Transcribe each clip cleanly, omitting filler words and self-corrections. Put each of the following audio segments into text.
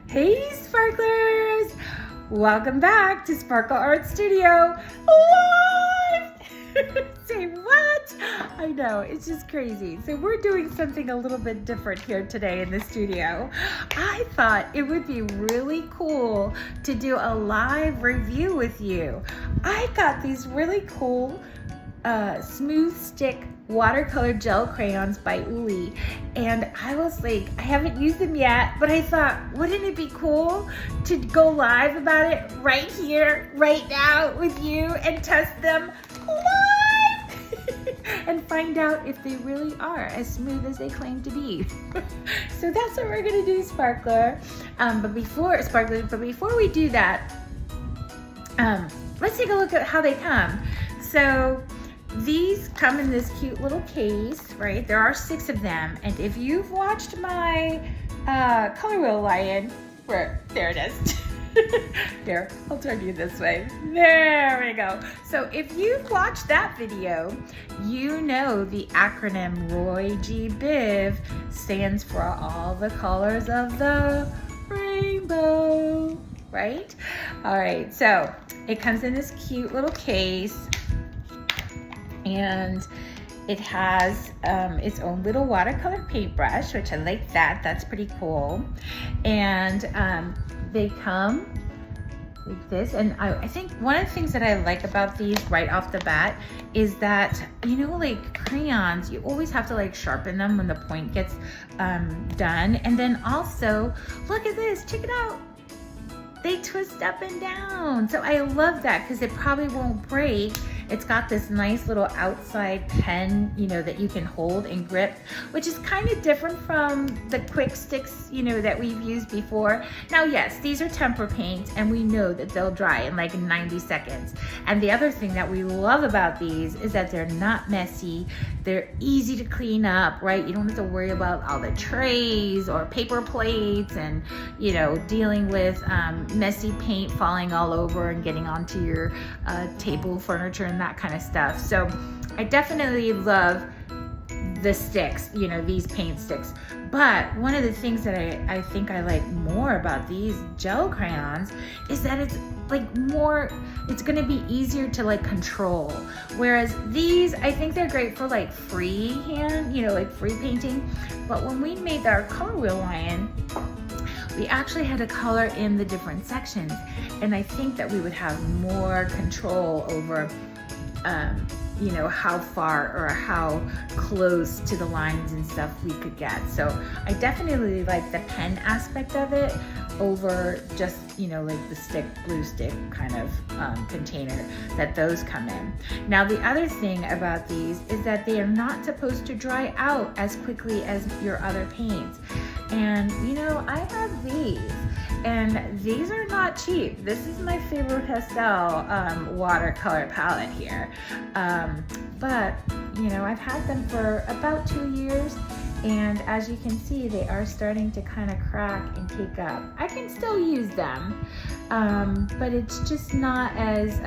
Hey sparklers! Welcome back to Sparkle Art Studio live! Say what? I know, it's just crazy. So we're doing something a little bit different here today in the studio. I thought it would be really cool to do a live review with you. I got these really cool smooth stick watercolor gel crayons by Ooly, and I was like, I haven't used them yet, but I thought, wouldn't it be cool to go live about it right here, right now with you and test them live and find out if they really are as smooth as they claim to be. So that's what we're gonna do, Sparkler. But before we do that, let's take a look at how they come. So these come in this cute little case, right? There are 6 of them. And if you've watched my color wheel lion, there it is. Here, I'll turn you this way. There we go. So if you've watched that video, you know the acronym Roy G. Biv stands for all the colors of the rainbow, right? All right, so it comes in this cute little case, and it has its own little watercolor paintbrush, which I like that. That's pretty cool. And they come like this. And I think one of the things that I like about these right off the bat is that, you know, like crayons, you always have to like sharpen them when the point gets done. And then also, look at this, check it out. They twist up and down. So I love that because it probably won't break. It's got this nice little outside pen, you know, that you can hold and grip, which is kind of different from the KWIK Stix, you know, that we've used before. Now, yes, these are tempera paints, and we know that they'll dry in like 90 seconds. And the other thing that we love about these is that they're not messy. They're easy to clean up, right? You don't have to worry about all the trays or paper plates and, you know, dealing with messy paint falling all over and getting onto your table furniture and that kind of stuff. So I definitely love the sticks, you know, these paint sticks. But one of the things that I think I like more about these gel crayons is that it's like more, it's gonna be easier to like control. Whereas these, I think they're great for like freehand, you know, like free painting. But when we made our color wheel lion, we actually had to color in the different sections. And I think that we would have more control over you know, how far or how close to the lines and stuff we could get. So I definitely like the pen aspect of it over just, you know, like the stick, glue stick kind of container that those come in. Now, the other thing about these is that they are not supposed to dry out as quickly as your other paints. And, you know, I have these. And these are not cheap. This is my Faber-Castell watercolor palette here. But, you know, I've had them for about 2 years. And as you can see, they are starting to kind of crack and take up. I can still use them, but it's just not as,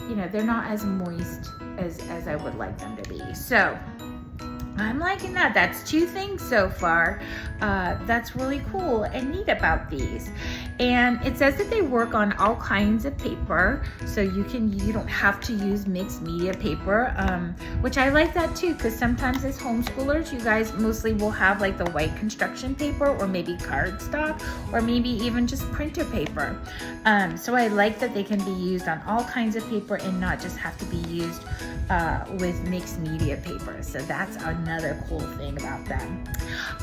you know, they're not as moist as I would like them to be. So I'm liking that. That's 2 things so far. That's really cool and neat about these. And it says that they work on all kinds of paper, so you don't have to use mixed media paper, which I like that too, because sometimes as homeschoolers, you guys mostly will have like the white construction paper or maybe cardstock or maybe even just printer paper. So I like that they can be used on all kinds of paper and not just have to be used with mixed media paper. So that's another cool thing about them.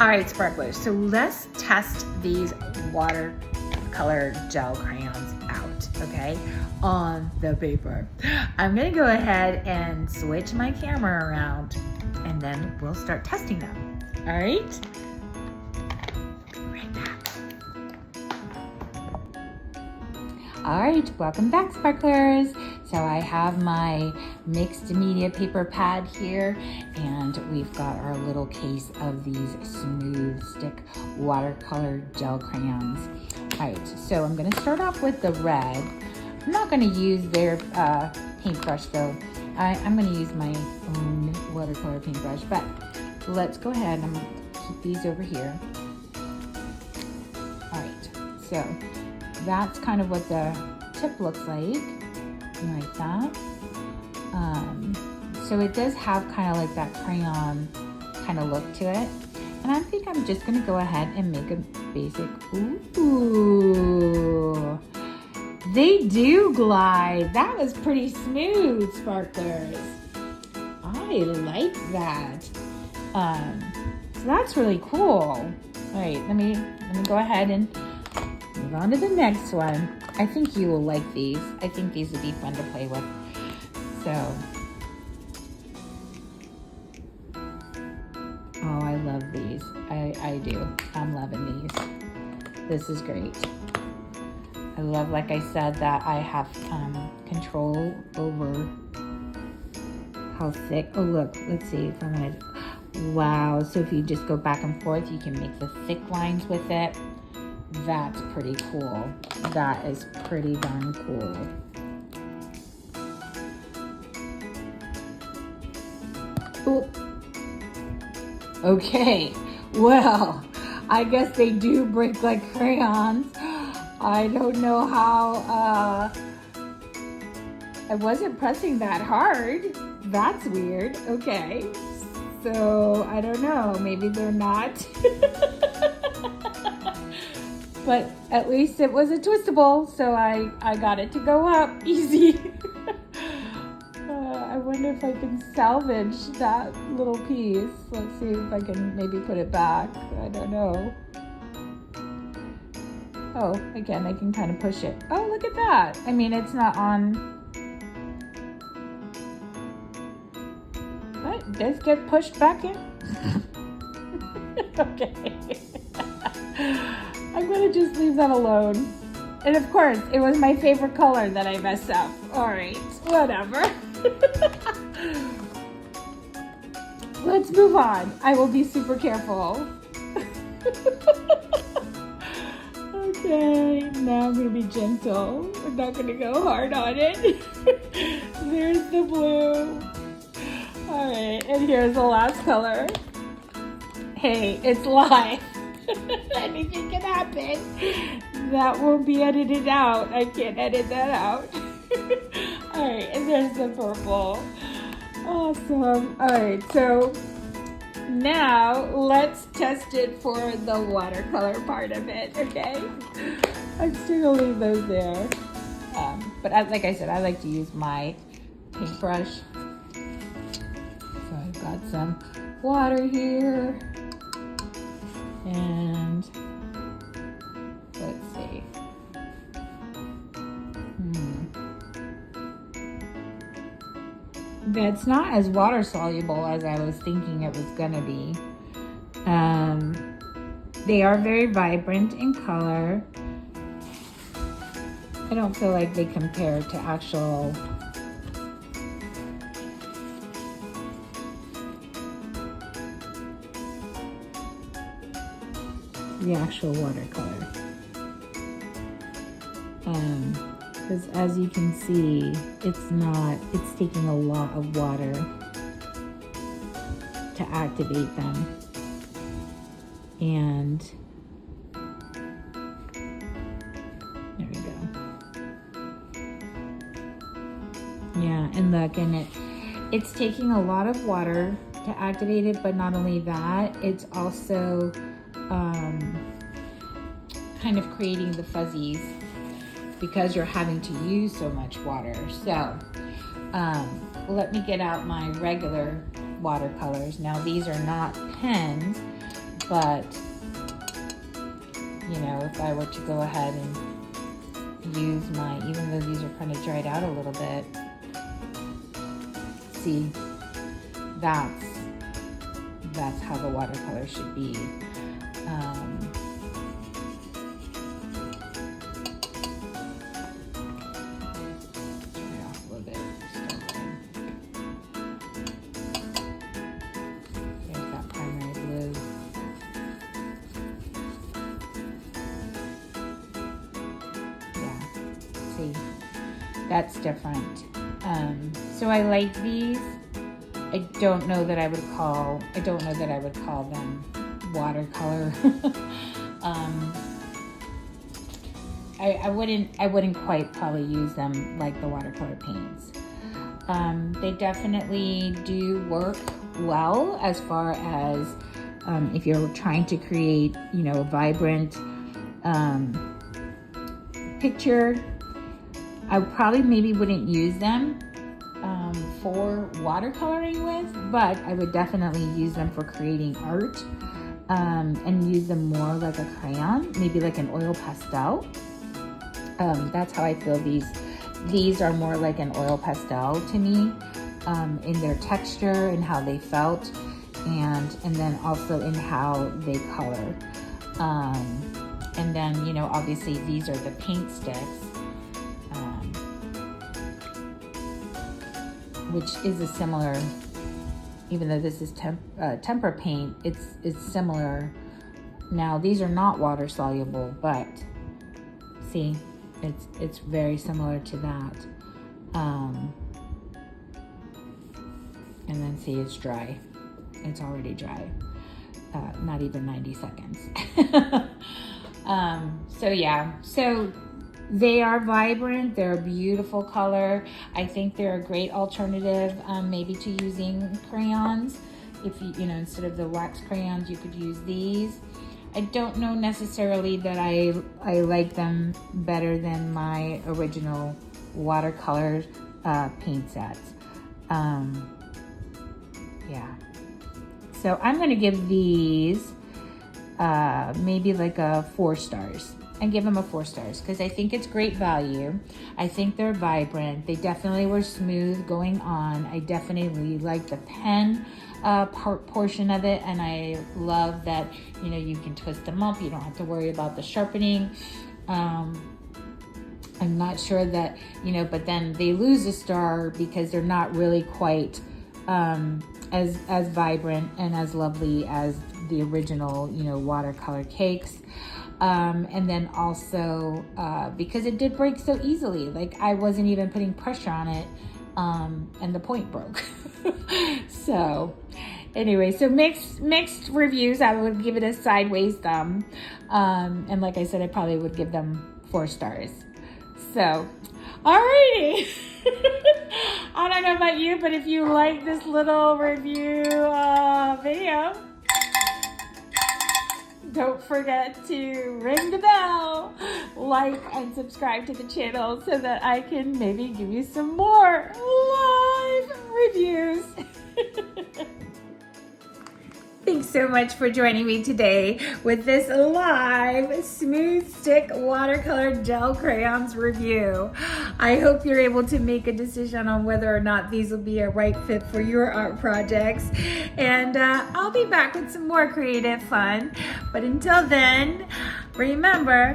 All right, sparklers, so let's test these watercolor gel crayons out, okay, on the paper. I'm gonna go ahead and switch my camera around and then we'll start testing them. All right? Be right back. All right, welcome back, sparklers. So I have my mixed media paper pad here, and we've got our little case of these smooth stick watercolor gel crayons. All right, so I'm gonna start off with the red. I'm not gonna use their paintbrush though. I'm gonna use my own watercolor paintbrush, but let's go ahead. I'm gonna keep these over here. So that's kind of what the tip looks like that. So it does have kind of like that crayon kind of look to it. And I think I'm just gonna go ahead and make a basic, ooh. They do glide. That was pretty smooth, sparklers. I like that. So that's really cool. All right, let me go ahead and move on to the next one. I think you will like these. I think these would be fun to play with. So, oh, I love these. I do. I'm loving these. This is great. I love, like I said, that I have control over how thick. Oh, look, let's see if I'm gonna, wow. So if you just go back and forth, you can make the thick lines with it. That's pretty cool. That is pretty darn cool. Ooh. Okay, well, I guess they do break like crayons. I don't know how, I wasn't pressing that hard. That's weird. Okay, so I don't know, maybe they're not. But at least it was a twistable, so I got it to go up easy. I wonder if I can salvage that little piece. Let's see if I can maybe put it back. I don't know. Oh, again, I can kind of push it. Oh, look at that. I mean, it's not on. What? It does get pushed back in? Okay. I'm gonna just leave that alone. And of course, it was my favorite color that I messed up. All right, whatever. Let's move on. I will be super careful. Okay, now I'm gonna be gentle. I'm not gonna go hard on it. There's the blue. All right, and here's the last color. Hey, it's live. Anything can happen. That won't be edited out. I can't edit that out. All right, and there's the purple. Awesome. All right, so now let's test it for the watercolor part of it, okay? I'm still gonna leave those there. But like I said, I like to use my paintbrush. So I've got some water here. And let's see. That's not as water soluble as I was thinking it was gonna be. They are very vibrant in color. I don't feel like they compare to actual watercolor. Because as you can see, it's taking a lot of water to activate them. And there we go. Yeah, and look, and it's taking a lot of water to activate it, but not only that, it's also kind of creating the fuzzies because you're having to use so much water. So let me get out my regular watercolors. Now these are not pens, but you know, if I were to go ahead and use my, even though these are kind of dried out a little bit, see, that's how the watercolor should be. That's different. So I like these. I don't know that I would call them watercolor. I wouldn't quite probably use them like the watercolor paints. They definitely do work well as far as if you're trying to create, you know, a vibrant picture. I probably maybe wouldn't use them for watercoloring with, but I would definitely use them for creating art and use them more like a crayon, maybe like an oil pastel. That's how I feel these are more like an oil pastel to me, in their texture and how they felt, and then also in how they color. And then, you know, obviously these are the paint sticks, which is a similar, even though this is tempera paint, it's similar. Now these are not water soluble, but see, it's very similar to that. And then see, it's dry. It's already dry. Not even 90 seconds. So yeah, so they are vibrant. They're a beautiful color. I think they're a great alternative, maybe to using crayons. If you know, instead of the wax crayons, you could use these. I don't know necessarily that I like them better than my original watercolor paint sets. Yeah. So I'm gonna give these maybe like a 4 stars. I give them a 4 stars because I think it's great value. I think they're vibrant. They definitely were smooth going on. I definitely like the pen portion of it, and I love that, you know, you can twist them up. You don't have to worry about the sharpening. I'm not sure that, you know, but then they lose a star because they're not really quite as vibrant and as lovely as the original, you know, watercolor cakes. And then also because it did break so easily, like I wasn't even putting pressure on it, and the point broke. So anyway, so mixed reviews. I would give it a sideways thumb, and like I said, I probably would give them 4 stars. So alrighty. I don't know about you, but if you like this little review video, don't forget to ring the bell, like, and subscribe to the channel so that I can maybe give you some more live reviews. Thanks so much for joining me today with this live Smooth Stick Watercolor Gel Crayons review. I hope you're able to make a decision on whether or not these will be a right fit for your art projects. And I'll be back with some more creative fun. But until then, remember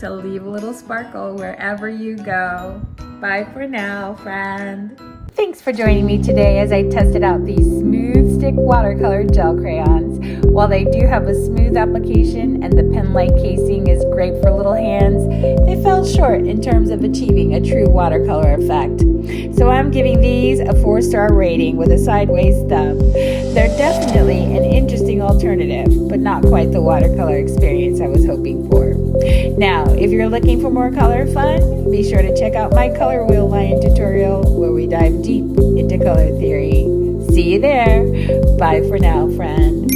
to leave a little sparkle wherever you go. Bye for now, friend. Thanks for joining me today as I tested out these Smooth Stick Watercolor Gel Crayons. While they do have a smooth application and the pen-like casing is great for little hands, they fell short in terms of achieving a true watercolor effect. So I'm giving these a 4-star rating with a sideways thumb. They're definitely an interesting alternative, but not quite the watercolor experience I was hoping for. Now, if you're looking for more color fun, be sure to check out my color wheel line tutorial where we dive deep into color theory. See you there. Bye for now, friend.